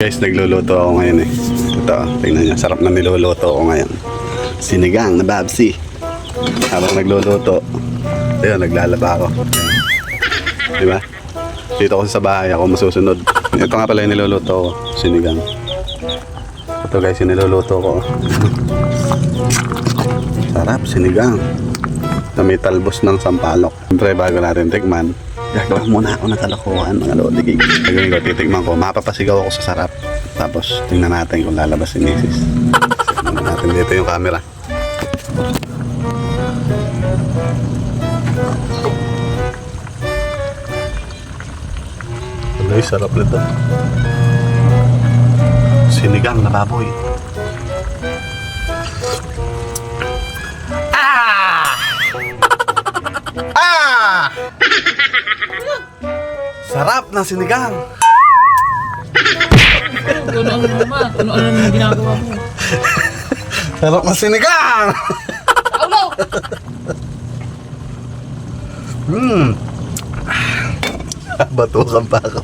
Guys, nagluluto ako ngayon eh. Ito, tingnan nyo. Sarap na niluluto ako ngayon. Sinigang na babsi. Habang nagluluto, ayun, naglalaba ako. Diba? Dito ako sa bahay, ako masusunod. Ito nga pala yung niluluto ko. Sinigang. Ito guys, yung niluluto ko. Sarap, sinigang. Na may talbos ng sampalok. Siyempre, bago natin tikman, gagawa muna ako ng kalokohan, mga lodigig. Gagawin ko, titikman ko, mapapasigaw ako sa sarap. Tapos, tingnan natin kung lalabas si Mrs. Tingnan natin dito yung camera. Alay, sarap nito. Sinigang na baboy. Sarap ng sinigang. Ano naman? Ano yung ginagawa mo? Sarap ng sinigang. Aulo! Batukan pa ako.